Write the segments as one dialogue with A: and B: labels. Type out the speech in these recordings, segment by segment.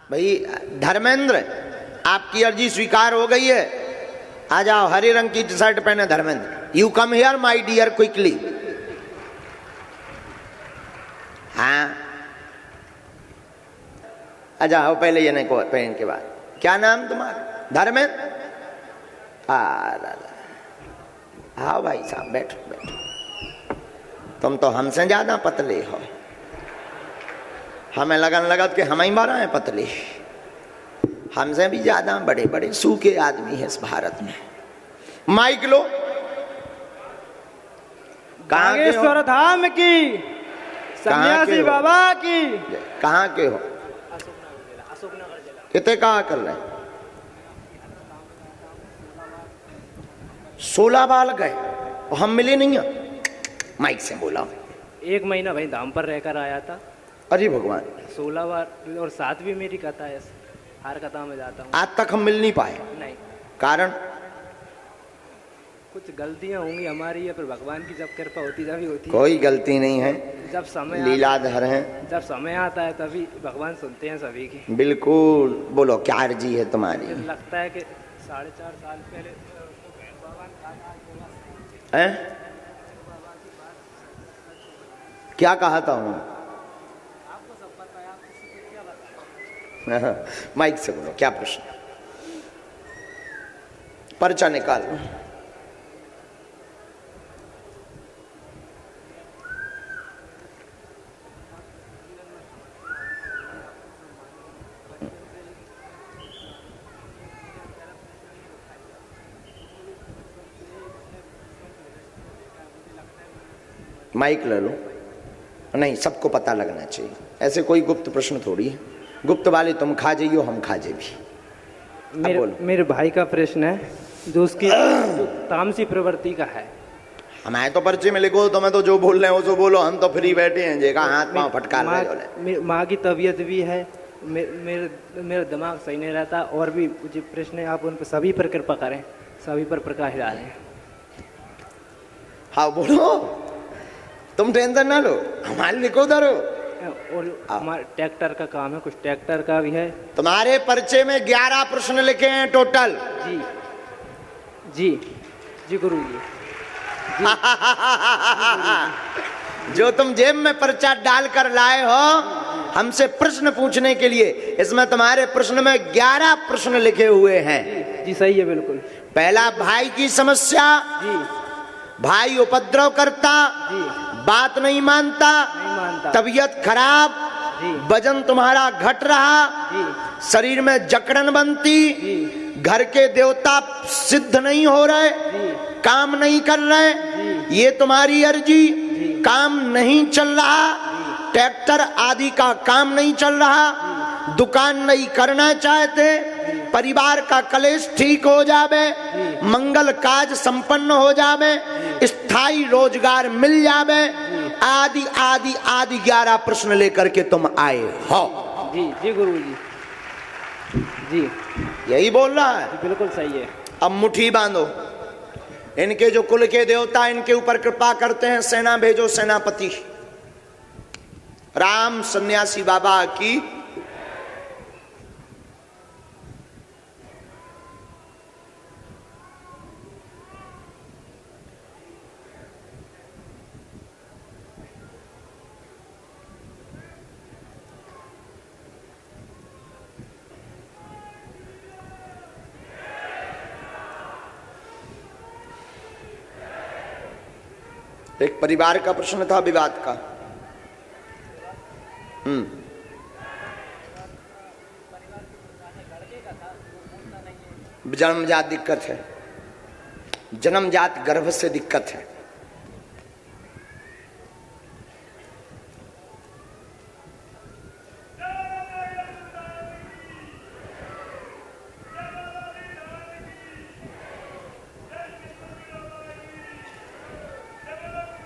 A: भाई धर्मेंद्र, आपकी अर्जी स्वीकार हो गई है। आ जाओ, हरे रंग की टी शर्ट पहने Dharmendra. You come here my dear quickly. हाँ, आ जाओ पहले ये नहीं को पहन के बाद। क्या नाम तुम्हारा? धर्मेंद्र। हाँ भाई साहब, बैठो बैठो। तुम तो हमसे ज्यादा पतले हो। हमें लगन लगत के हम ही बारह हैं पतले। हमसे भी ज्यादा बड़े बड़े सूखे आदमी हैं इस भारत में। माइक लो। कहाँ के हो?
B: धाम की सन्यासी बाबा की।
A: कहाँ के हो? कितने कहा कर रहे? 16 बाल गए और हम मिले नहीं हैं। माइक से बोला।
B: 1 महीना भाई धाम पर रहकर आया था।
A: अरे भगवान।
B: 16 बार और 7 भी मेरी कथा है। हर कथा में जाता हूँ।
A: आज तक हम मिल नहीं पाए।
B: नहीं।
A: कारण
B: कुछ गलतियां होंगी हमारी, या फिर भगवान की जब कृपा होती तभी होती है।
A: कोई गलती नहीं है,
B: जब समय
A: लीलाधर हैं।
B: जब समय आता है तभी भगवान सुनते हैं सभी की।
A: बिल्कुल। बोलो क्या अर्जी है तुम्हारी?
B: लगता है कि 4.5 साल पहले
A: हैं? क्या कहा था उन्होंने?
B: आपको सब पता है, आप किसी को क्या बताएं?
A: माइक से बोलो, क्या प्रश्न? पर्चा निकाल। माइक ले लो। नहीं, सबको पता लगना चाहिए। ऐसे कोई गुप्त प्रश्न थोड़ी है। गुप्त वाले तुम खा जाइयो, हम खा जाए भी।
B: मेरे भाई का प्रश्न है जो उसकी तामसी प्रवृत्ति का है।
A: हमारे तो पर्चे में लिखो, तुम्हें तो जो बोल रहे हो सो बोलो। हम तो फ्री बैठे हैं, जेका हाथ पांव फटकार रहे।
B: माँ की तबीयत भी है। मेरा दिमाग सही नहीं रहता। और भी कुछ प्रश्न है, आप उन पर सभी पर कृपा करें, सभी पर प्रकाश डालें।
A: हाँ बोलो, तुम टेंशन ना लो, हमारे लिखो धरो।
B: और हमारे ट्रैक्टर का काम है, कुछ ट्रैक्टर का भी है।
A: तुम्हारे पर्चे में 11 प्रश्न लिखे हैं टोटल।
B: जी जी जी गुरु जी।
A: जो तुम जेब में पर्चा डाल कर लाए हो हमसे प्रश्न पूछने के लिए, इसमें तुम्हारे प्रश्न में 11 प्रश्न लिखे हुए हैं।
B: जी सही है, बिल्कुल।
A: पहला, भाई की समस्या।
B: जी।
A: भाई उपद्रव करता।
B: जी।
A: बात नहीं मानता। तबीयत खराब।
B: जी।
A: वजन तुम्हारा घट रहा।
B: जी।
A: शरीर में जकड़न बनती।
B: जी।
A: घर के देवता सिद्ध नहीं हो रहे।
B: जी।
A: काम नहीं कर रहे।
B: जी।
A: ये तुम्हारी अर्जी।
B: जी।
A: काम नहीं चल रहा। ट्रैक्टर आदि का काम नहीं चल रहा। दुकान नहीं करना चाहते। परिवार का कलेश ठीक हो जावे। मंगल काज संपन्न हो जावे। स्थायी रोजगार मिल जावे। आदि आदि आदि 11 प्रश्न लेकर के तुम आए हो।
B: जी जी गुरु जी। जी
A: यही बोल रहा है।
B: बिल्कुल सही है।
A: अब मुट्ठी बांधो। इनके जो कुल के देवता इनके ऊपर कृपा करते हैं, सेना भेजो सेनापति। राम सन्यासी बाबा की। एक परिवार का प्रश्न था, विवाद का। जन्मजात दिक्कत है, जन्मजात गर्भ से दिक्कत है।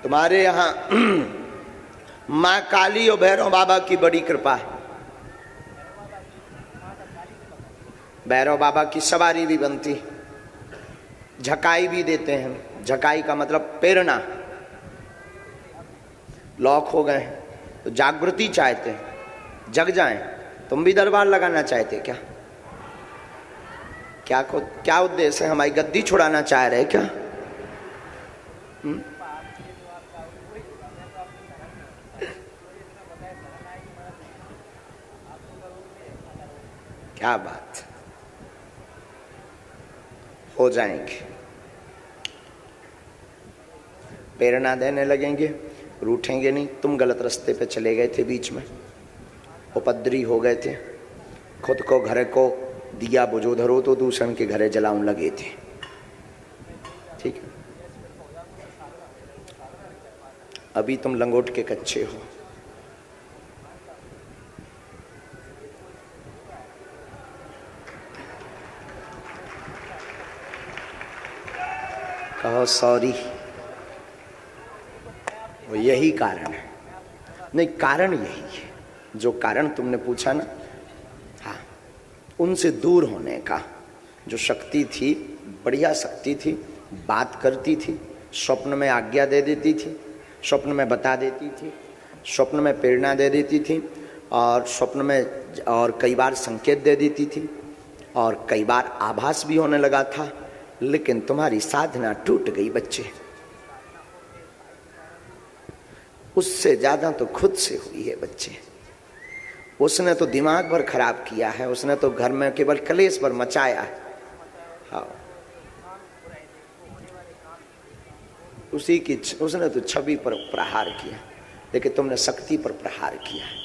A: तुम्हारे यहाँ माँ काली और भैरव बाबा की बड़ी कृपा है। भैरव बाबा की सवारी भी बनती, झकाई भी देते हैं। झकाई का मतलब प्रेरणा। लॉक हो गए तो जागृति चाहते हैं, जग जाएं। तुम भी दरबार लगाना चाहते क्या? क्या उद्देश्य है? हमारी गद्दी छुड़ाना चाह रहे क्या? क्या बात, हो जाएंगे, प्रेरणा देने लगेंगे, रूठेंगे नहीं। तुम गलत रास्ते पे चले गए थे, बीच में उपद्री हो गए थे, खुद को घर को दिया बुझो धरो तो दूसरे के घरे जलाऊं लगे थे। ठीक है, अभी तुम लंगोट के कच्चे हो। कहो सॉरी। वो यही कारण है। नहीं, कारण यही है जो कारण तुमने पूछा ना, हाँ, उनसे दूर होने का जो शक्ति थी, बढ़िया शक्ति थी, बात करती थी, स्वप्न में आज्ञा दे देती थी, स्वप्न में बता देती थी, स्वप्न में प्रेरणा दे देती थी, और स्वप्न में और कई बार संकेत दे देती थी, और कई बार आभास भी होने लगा था। लेकिन तुम्हारी साधना टूट गई बच्चे। उससे ज्यादा तो खुद से हुई है बच्चे। उसने तो दिमाग भर खराब किया है, उसने तो घर में केवल कलेश भर मचाया है। हाँ, उसने तो छवि पर प्रहार किया, लेकिन तुमने शक्ति पर प्रहार किया है।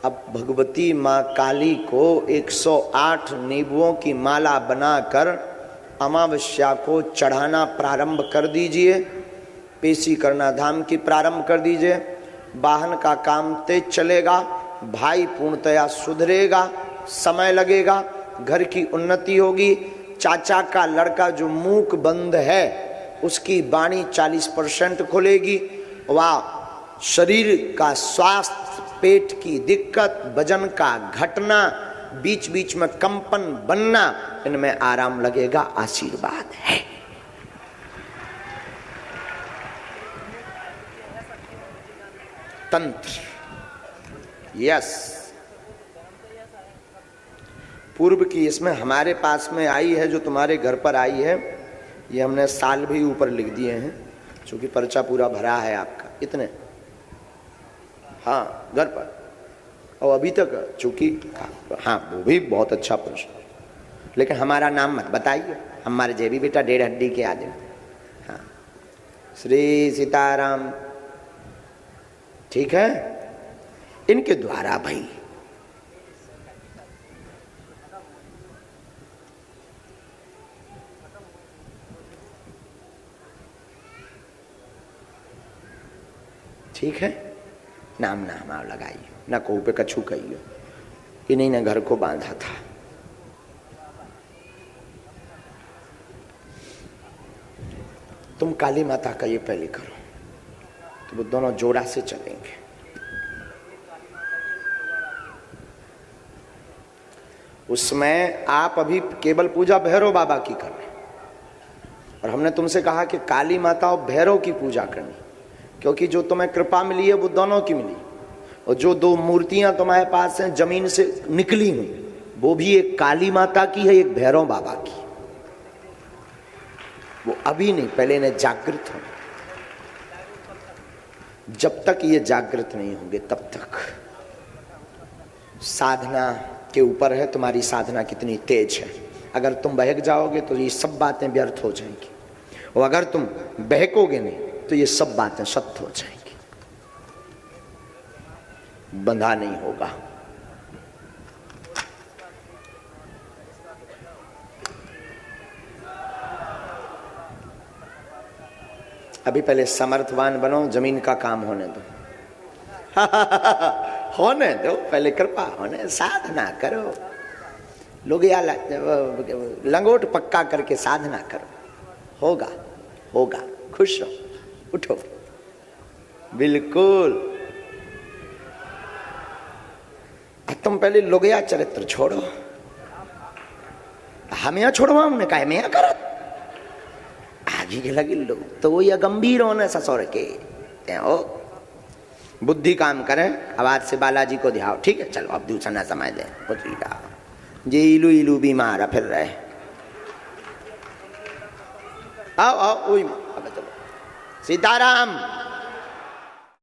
A: अब भगवती माँ काली को 108 नींबुओं की माला बनाकर अमावस्या को चढ़ाना प्रारंभ कर दीजिए। पेशी करना धाम की प्रारंभ कर दीजिए। वाहन का काम तेज चलेगा, भाई पूर्णतया सुधरेगा, समय लगेगा, घर की उन्नति होगी। चाचा का लड़का जो मूक बंद है उसकी वाणी 40% खुलेगी। वाह, शरीर का स्वास्थ्य, पेट की दिक्कत, वजन का घटना, बीच बीच में कंपन बनना, इनमें आराम लगेगा। आशीर्वाद है। तंत्र, यस, पूर्व की इसमें हमारे पास में आई है, जो तुम्हारे घर पर आई है, ये हमने साल भी ऊपर लिख दिए हैं, क्योंकि पर्चा पूरा भरा है आपका। इतने, हाँ, घर पर। और अभी तक चूंकि, हाँ, वो भी बहुत अच्छा प्रश्न, लेकिन हमारा नाम मत बताइए। हमारे जेबी बेटा 1.5 हड्डी के आदमी। हाँ, श्री सीताराम, ठीक है, इनके द्वारा भाई। ठीक है, नाम ना हमारा लगाइए, ना को पे कछू कहियो, इन्हीं ने घर को बांधा था। तुम काली माता का ये पहले करो, तो वो दोनों जोड़ा से चलेंगे। उसमें आप अभी केवल पूजा भैरव बाबा की करनी, और हमने तुमसे कहा कि काली माता और भैरव की पूजा करनी, क्योंकि जो तुम्हें कृपा मिली है वो दोनों की मिली। और जो 2 मूर्तियां तुम्हारे पास हैं जमीन से निकली हुई, वो भी एक काली माता की है, एक भैरव बाबा की। वो अभी नहीं, पहले इन्हें जागृत हो। जब तक ये जागृत नहीं होंगे तब तक साधना के ऊपर है तुम्हारी साधना कितनी तेज है। अगर तुम बहक जाओगे तो ये सब बातें व्यर्थ हो जाएंगी, और अगर तुम बहकोगे नहीं तो ये सब बातें सत्य हो जाएंगी। बंधा नहीं होगा। अभी पहले समर्थवान बनो, जमीन का काम होने दो। होने दो, पहले कृपा होने, साधना करो। लोग या लंगोट पक्का करके साधना करो, होगा होगा। खुश रहो, उठो, बिल्कुल। तुम पहले लोगया चरित्र छोड़ो। हम यहाँ छोड़वा, हमने कहा मैं यहाँ करत आगे के लगे लोग तो वो या गंभीर होने ससुर के हो। बुद्धि काम करे। अब आज से बालाजी को ध्याओ, ठीक है? चलो अब दूसरा ना समय दे, जे इलू इलू बीमार फिर रहे। आओ आओ, अब चलो। सीताराम।